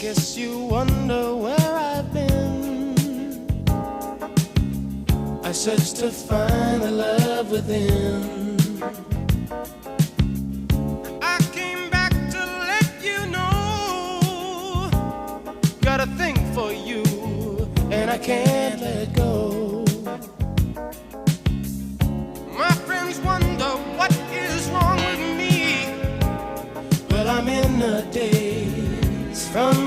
Guess you wonder where I've been. I searched to find the love within. I came back to let you know, got a thing for you, and I can't let go. My friends wonder what is wrong with me. Well, I'm in a daze from